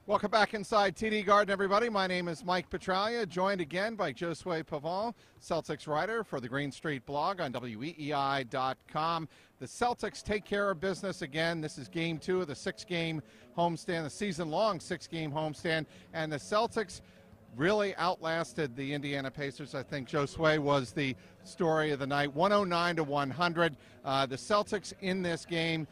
Welcome back inside TD Garden, everybody. My name is Mike Petraglia, joined again by Josue Pavon, Celtics writer for the Green Street blog on WEEI.com. The Celtics take care of business again. This is game 2 of the 6-game homestand, the season-long 6-game homestand, and the Celtics really outlasted the Indiana Pacers. I think Josue was the story of the night, 109-100. The Celtics in this game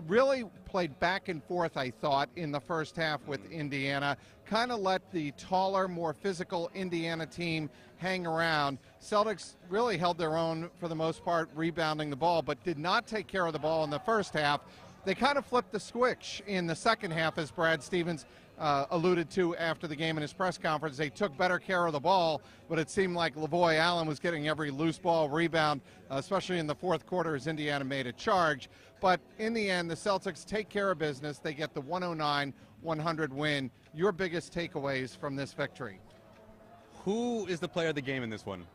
really played back and forth, I thought, in the first half with Indiana. Kind of let the taller, more physical Indiana team hang around. Celtics really held their own for the most part, rebounding the ball, but did not take care of the ball in the first half. They kind of flipped the switch in the second half, as Brad Stevens alluded to after the game in his press conference. They took better care of the ball, but it seemed like Lavoy Allen was getting every loose ball rebound, especially in the fourth quarter as Indiana made a charge. But in the end, the Celtics take care of business. They get the 109-100 win. Your biggest takeaways from this victory? Who is the player of the game in this one,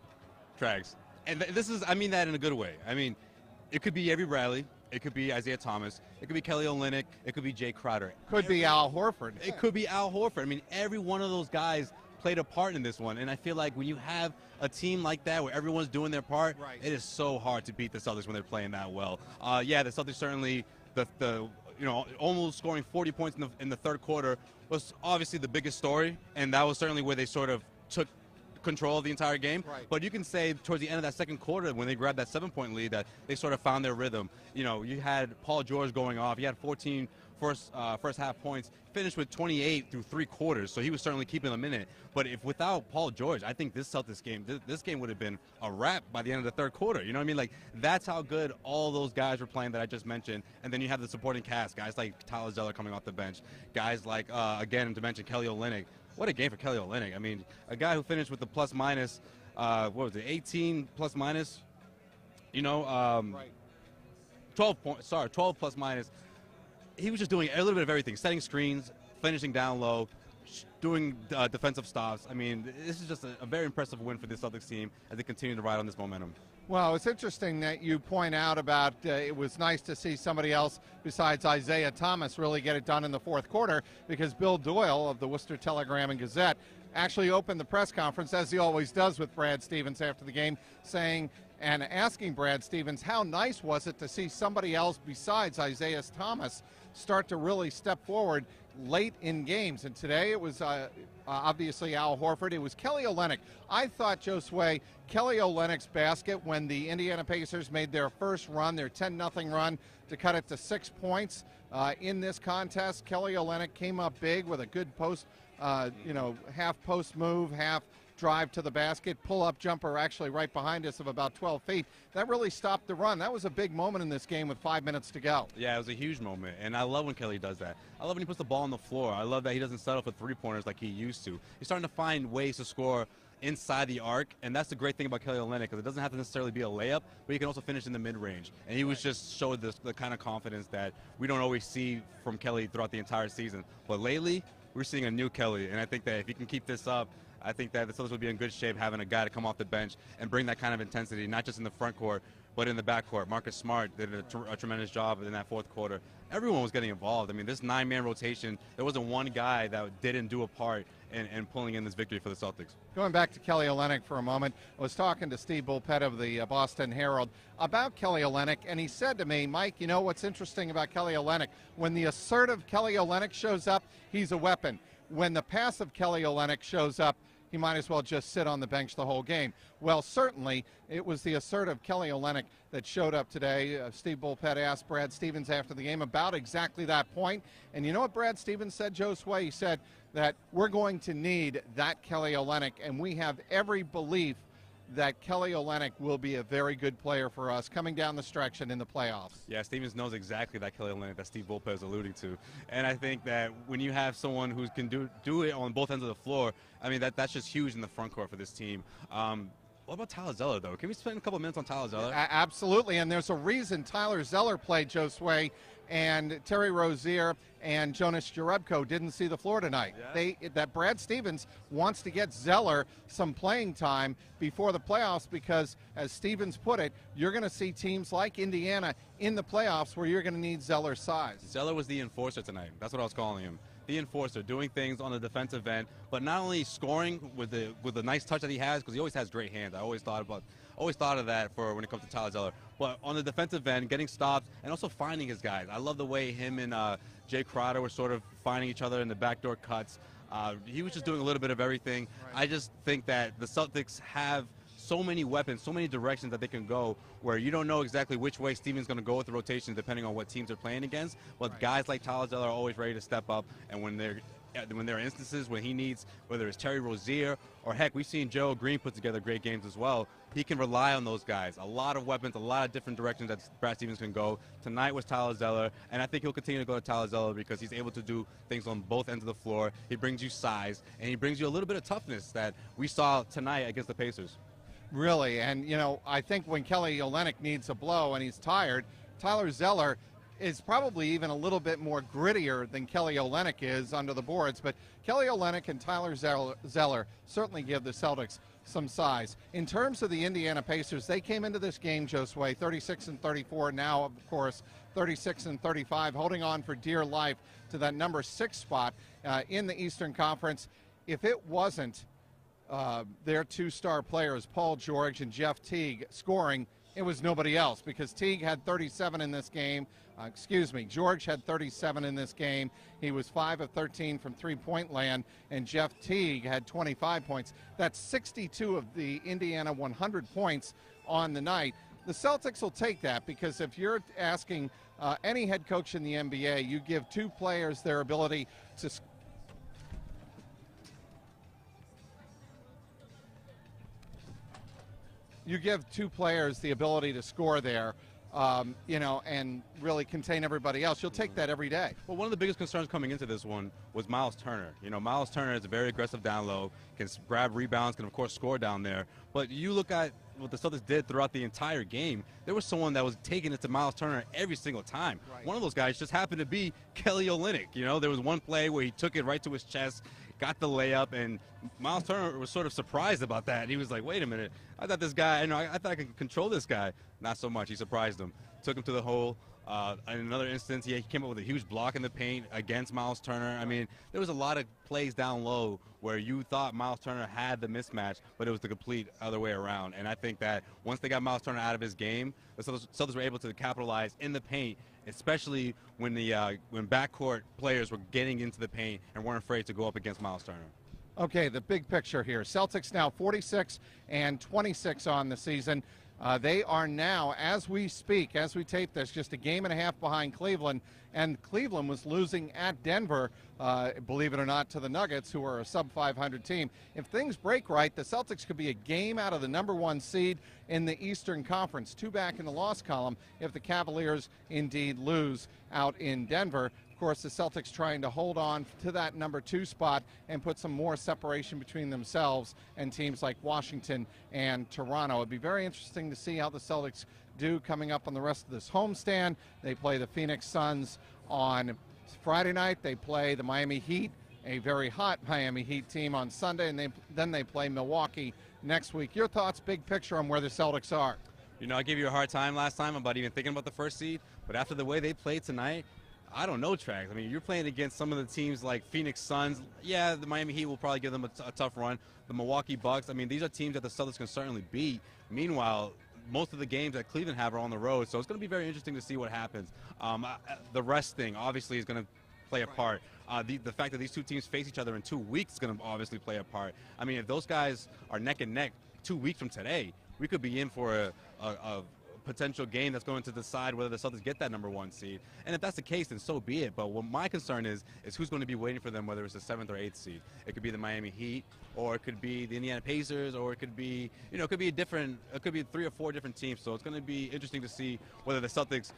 Trags? And this is, I mean that in a good way. I mean, it could be Avery Bradley. It could be Isaiah Thomas. It could be Kelly Olynyk. It could be Jay Crowder. Could be Al Horford. It could be Al Horford. I mean, every one of those guys played a part in this one. And I feel like when you have a team like that where everyone's doing their part, right, it is so hard to beat the Celtics when they're playing that well. Yeah, the Celtics certainly, almost scoring 40 points in the third quarter was obviously the biggest story. And that was certainly where they sort of took control of the entire game. Right. But you can say towards the end of that second quarter when they grabbed that 7-point lead that they sort of found their rhythm. You know, you had Paul George going off. He had 14 first half points, finished with 28 through 3 quarters, so he was certainly keeping them in it. But if without Paul George, I think this Celtics game, this game would have been a wrap by the end of the third quarter. You know what I mean? Like, that's how good all those guys were playing that I just mentioned. And then you have the supporting cast, guys like Tyler Zeller coming off the bench, guys like, again, to mention Kelly Olynyk. What a game for Kelly Olynyk. I mean, a guy who finished with the plus-minus, 18 plus-minus, right. 12 plus-minus. He was just doing a little bit of everything, setting screens, finishing down low, doing defensive stops. I mean, this is just a very impressive win for the Celtics team as they continue to ride on this momentum. Well, it's interesting that you point out about it was nice to see somebody else besides Isaiah Thomas really get it done in the fourth quarter, because Bill Doyle of the Worcester Telegram and Gazette actually opened the press conference, as he always does with Brad Stevens after the game, saying and asking Brad Stevens, how nice was it to see somebody else besides Isaiah Thomas start to really step forward late in games. And today it was obviously Al Horford. It was Kelly Olynyk. I thought, Josue, Kelly Olynyk's basket when the Indiana Pacers made their first run, their 10-0 run to cut it to 6 points in this contest. Kelly Olynyk came up big with a good post, half post move, half drive to the basket, pull-up jumper actually right behind us of about 12 feet. That really stopped the run. That was a big moment in this game with 5 minutes to go. Yeah, it was a huge moment, and I love when Kelly does that. I love when he puts the ball on the floor. I love that he doesn't settle for three-pointers like he used to. He's starting to find ways to score inside the arc, and that's the great thing about Kelly Olynyk, because it doesn't have to necessarily be a layup, but he can also finish in the mid-range. And he was just showed the kind of confidence that we don't always see from Kelly throughout the entire season. But lately, we're seeing a new Kelly, and I think that if he can keep this up, I think that the Celtics would be in good shape having a guy to come off the bench and bring that kind of intensity, not just in the front court, but in the back court. Marcus Smart did a tremendous job in that fourth quarter. Everyone was getting involved. I mean, this 9-man rotation, there wasn't one guy that didn't do a part in pulling in this victory for the Celtics. Going back to Kelly Olynyk for a moment, I was talking to Steve Bulpett of the Boston Herald about Kelly Olynyk, and he said to me, Mike, you know what's interesting about Kelly Olynyk? When the assertive Kelly Olynyk shows up, he's a weapon. When the passive Kelly Olynyk shows up, he might as well just sit on the bench the whole game. Well, certainly, it was the assertive Kelly Olynyk that showed up today. Steve Bulpett asked Brad Stevens after the game about exactly that point. And you know what Brad Stevens said, Josue? He said that we're going to need that Kelly Olynyk, and we have every belief that Kelly Olynyk will be a very good player for us coming down the stretch and in the playoffs. Yeah, Stevens knows exactly that Kelly Olynyk that Steve Bulpett is alluding to. And I think that when you have someone who can do it on both ends of the floor, I mean, that's just huge in the front court for this team. What about Tyler Zeller, though? Can we spend a couple minutes on Tyler Zeller? Absolutely, and there's a reason Tyler Zeller played, Josue, and Terry Rozier and Jonas Jerebko didn't see the floor tonight. Yeah. That Brad Stevens wants to get Zeller some playing time before the playoffs because, as Stevens put it, you're going to see teams like Indiana in the playoffs where you're going to need Zeller's size. Zeller was the enforcer tonight. That's what I was calling him. the enforcer, doing things on the defensive end, but not only scoring with the nice touch that he has, because he always has great hands. I always thought of that for when it comes to Tyler Zeller. But on the defensive end, getting stops and also finding his guys. I love the way him and Jay Crowder were sort of finding each other in the backdoor cuts. He was just doing a little bit of everything. Right. I just think that the Celtics have so many weapons, so many directions that they can go, where you don't know exactly which way Steven's going to go with the rotation depending on what teams they're playing against. But right. Guys like Tyler Zeller are always ready to step up, and when there are instances when he needs, whether it's Terry Rozier or heck, we've seen Joe Green put together great games as well. He can rely on those guys. A lot of weapons, a lot of different directions that Brad Stevens can go. Tonight was Tyler Zeller, and I think he'll continue to go to Tyler Zeller because he's able to do things on both ends of the floor. He brings you size, and he brings you a little bit of toughness that we saw tonight against the Pacers. Really, and I think when Kelly Olynyk needs a blow and he's tired, Tyler Zeller is probably even a little bit more grittier than Kelly Olynyk is under the boards, but Kelly Olynyk and Tyler Zeller certainly give the Celtics some size. In terms of the Indiana Pacers, they came into this game, Josue, 36-34, now of course 36-35, holding on for dear life to that number 6 spot in the Eastern Conference. If it wasn't their 2-star players, Paul George and Jeff Teague, scoring, it was nobody else, because Teague had 37 in this game. George had 37 in this game. He was 5 of 13 from three-point land, and Jeff Teague had 25 points. That's 62 of the Indiana 100 points on the night. The Celtics will take that, because if you're asking any head coach in the NBA, you give 2 players their ability to the ability to score there, and really contain everybody else. You'll take that every day. Well, one of the biggest concerns coming into this one was Miles Turner. Miles Turner is a very aggressive down low, can grab rebounds, can of course score down there. But you look at what the Celtics did throughout the entire game, there was someone that was taking it to Miles Turner every single time. Right. One of those guys just happened to be Kelly Olynyk. There was one play where he took it right to his chest, got the layup, and Miles Turner was sort of surprised about that. He was like, wait a minute, I thought this guy, I thought I could control this guy. Not so much. He surprised him. Took him to the hole. In another instance, he came up with a huge block in the paint against Miles Turner. I mean, there was a lot of plays down low where you thought Miles Turner had the mismatch, but it was the complete other way around. And I think that once they got Miles Turner out of his game, the Celtics were able to capitalize in the paint, especially when when backcourt players were getting into the paint and weren't afraid to go up against Miles Turner. Okay, the big picture here. Celtics now 46-26 on the season. They are now, as we speak, as we tape this, just a game and a half behind Cleveland, and Cleveland was losing at Denver, believe it or not, to the Nuggets, who are a sub-500 team. If things break right, the Celtics could be a game out of the number 1 seed in the Eastern Conference, 2 back in the loss column if the Cavaliers indeed lose out in Denver. Of course, the Celtics trying to hold on to that number 2 spot and put some more separation between themselves and teams like Washington and Toronto. It'd be very interesting to see how the Celtics do coming up on the rest of this homestand. They play the Phoenix Suns on Friday night. They play the Miami Heat, a very hot Miami Heat team, on Sunday, and then they play Milwaukee next week. Your thoughts, big picture, on where the Celtics are? I gave you a hard time last time about even thinking about the first seed, but after the way they played tonight, I don't know, Trax. I mean, you're playing against some of the teams like Phoenix Suns. Yeah, the Miami Heat will probably give them a tough run. The Milwaukee Bucks, I mean, these are teams that the Celtics can certainly beat. Meanwhile, most of the games that Cleveland have are on the road, so it's going to be very interesting to see what happens. The rest thing, obviously, is going to play a part. The fact that these 2 teams face each other in 2 weeks is going to obviously play a part. I mean, if those guys are neck and neck 2 weeks from today, we could be in for a potential game that's going to decide whether the Celtics get that number 1 seed. And if that's the case, then so be it. But what my concern is who's going to be waiting for them, whether it's the 7th or 8th seed. It could be the Miami Heat, or it could be the Indiana Pacers, or it could be, it could be 3 or 4 different teams. So it's going to be interesting to see whether the Celtics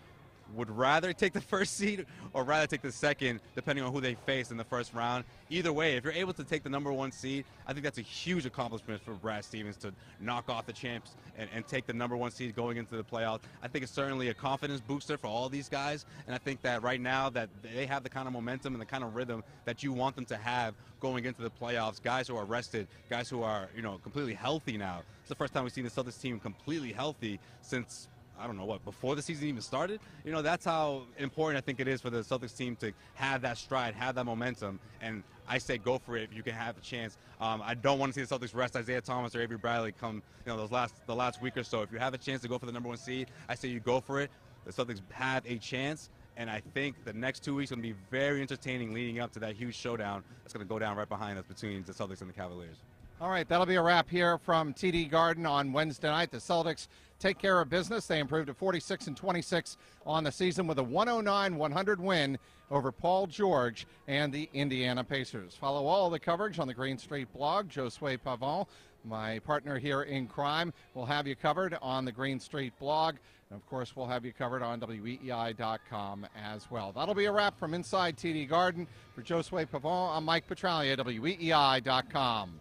would rather take the first seed or rather take the second, depending on who they face in the first round. Either way, if you're able to take the number 1 seed, I think that's a huge accomplishment for Brad Stevens to knock off the champs and take the number 1 seed going into the playoffs. I think it's certainly a confidence booster for all these guys, and I think that right now that they have the kind of momentum and the kind of rhythm that you want them to have going into the playoffs. Guys who are rested, guys who are completely healthy now. It's the first time we've seen the Celtics team completely healthy since I don't know what, before the season even started. You know, that's how important I think it is for the Celtics team to have that stride, have that momentum, and I say go for it if you can have a chance. I don't want to see the Celtics rest Isaiah Thomas or Avery Bradley come, you know, the last week or so. If you have a chance to go for the #1 seed, I say you go for it. The Celtics have a chance, and I think the next 2 weeks are going to be very entertaining leading up to that huge showdown that's going to go down right behind us between the Celtics and the Cavaliers. All right, that'll be a wrap here from TD Garden on Wednesday night. The Celtics take care of business. They improved to 46-26 on the season with a 109-100 win over Paul George and the Indiana Pacers. Follow all the coverage on the Green Street blog. Josue Pavon, my partner here in crime, will have you covered on the Green Street blog. And, of course, we'll have you covered on WEEI.com as well. That'll be a wrap from inside TD Garden. For Josue Pavon, I'm Mike Petraglia, WEEI.com.